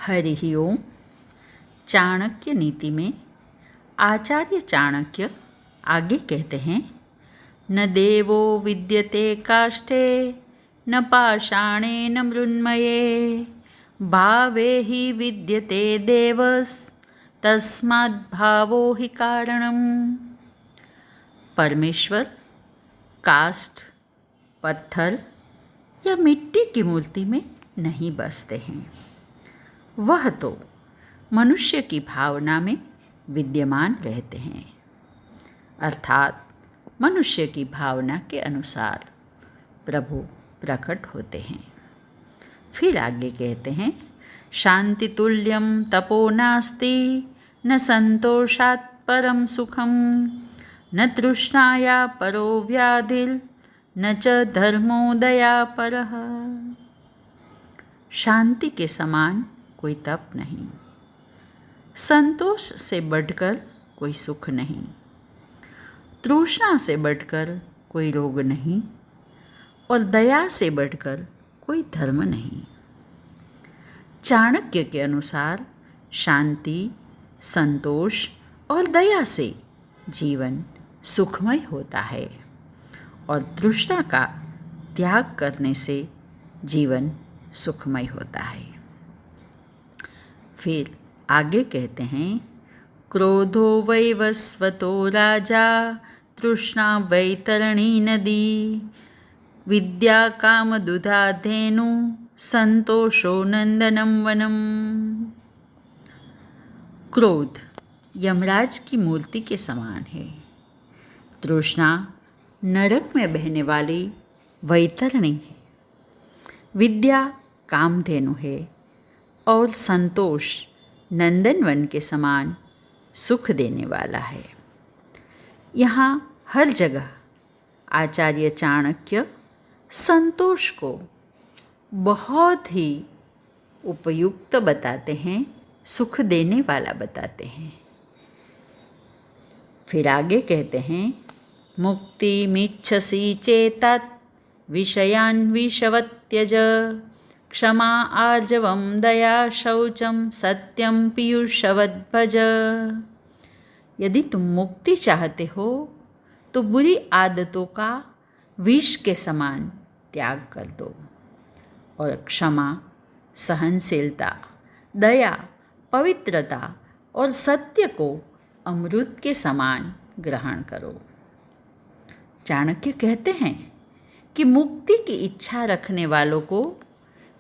हरि ओम। चाणक्य नीति में आचार्य चाणक्य आगे कहते हैं, न देवो विद्यते काष्ठे न पाषाणे न मृण्मये भावे हि विद्यते देवस् तस्माद् भावो हि कारणम्। परमेश्वर काष्ठ, पत्थर या मिट्टी की मूर्ति में नहीं बसते हैं, वह तो मनुष्य की भावना में विद्यमान रहते हैं, अर्थात मनुष्य की भावना के अनुसार प्रभु प्रकट होते हैं। फिर आगे कहते हैं, शांति तुल्यम तपो नास्ति न संतोषात् परम सुखम न तृष्णाया परो व्याधिर् न च धर्मो दया परः। शांति के समान कोई तप नहीं, संतोष से बढ़कर कोई सुख नहीं, तृष्णा से बढ़कर कोई रोग नहीं और दया से बढ़कर कोई धर्म नहीं। चाणक्य के अनुसार शांति, संतोष और दया से जीवन सुखमय होता है और तृष्णा का त्याग करने से जीवन सुखमय होता है। फिर आगे कहते हैं, क्रोधो वैवस्वतो राजा तृष्णा वैतरणी नदी विद्या काम दुधा धेनु संतोषो नंदनम वनम। क्रोध यमराज की मूर्ति के समान है, तृष्णा नरक में बहने वाली वैतरणी है, विद्या कामधेनु है और संतोष नंदनवन के समान सुख देने वाला है। यहाँ हर जगह आचार्य चाणक्य संतोष को बहुत ही उपयुक्त बताते हैं, सुख देने वाला बताते हैं। फिर आगे कहते हैं, मुक्ति मिच्छसि चेतत् विषयान् विषवत्यज क्षमा आर्जवं दया शौचम सत्यम पीयूषवद् भज। यदि तुम मुक्ति चाहते हो तो बुरी आदतों का विष के समान त्याग कर दो और क्षमा, सहनशीलता, दया, पवित्रता और सत्य को अमृत के समान ग्रहण करो। चाणक्य कहते हैं कि मुक्ति की इच्छा रखने वालों को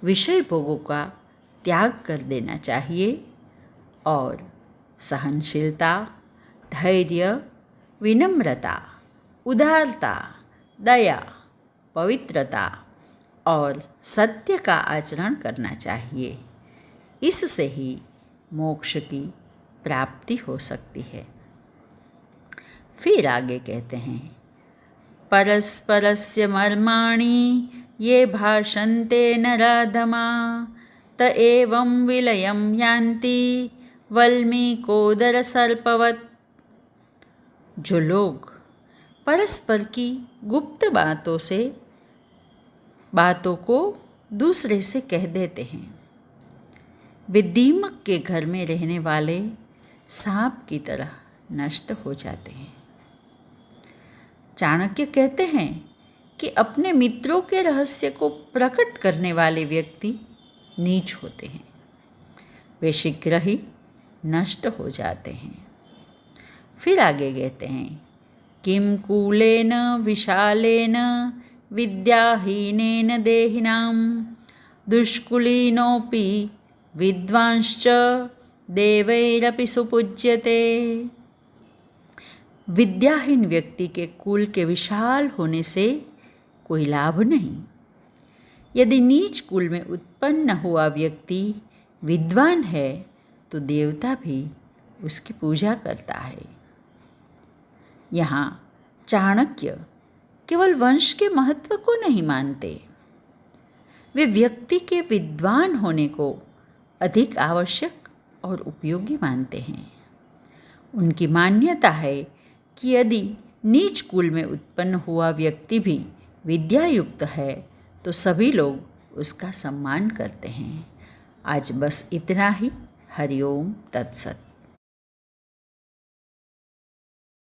विषय भोगों का त्याग कर देना चाहिए और सहनशीलता, धैर्य, विनम्रता, उदारता, दया, पवित्रता और सत्य का आचरण करना चाहिए। इससे ही मोक्ष की प्राप्ति हो सकती है। फिर आगे कहते हैं, परस्परस्य मर्माणि ये भाषन्ते नराधमा त एवं विलयं यान्ति वल्मीकोदर सर्पवत्। जो लोग परस्पर की गुप्त बातों को दूसरे से कह देते हैं, वे दीमक के घर में रहने वाले सांप की तरह नष्ट हो जाते हैं। चाणक्य कहते हैं कि अपने मित्रों के रहस्य को प्रकट करने वाले व्यक्ति नीच होते हैं, वे शीघ्र ही नष्ट हो जाते हैं। फिर आगे कहते हैं, किम कूलेन विशालेन विद्याहीनेन देहिनां दुष्कुलीनोऽपि विद्वांश्च देवैरपि सुपूज्यते। विद्याहीन व्यक्ति के कुल के विशाल होने से कोई लाभ नहीं। यदि नीच कुल में उत्पन्न हुआ व्यक्ति विद्वान है तो देवता भी उसकी पूजा करता है। यहाँ चाणक्य केवल वंश के महत्व को नहीं मानते, वे व्यक्ति के विद्वान होने को अधिक आवश्यक और उपयोगी मानते हैं। उनकी मान्यता है कि यदि नीच कुल में उत्पन्न हुआ व्यक्ति भी विद्यायुक्त है तो सभी लोग उसका सम्मान करते हैं, आज बस इतना ही। हरिओम तत्सत।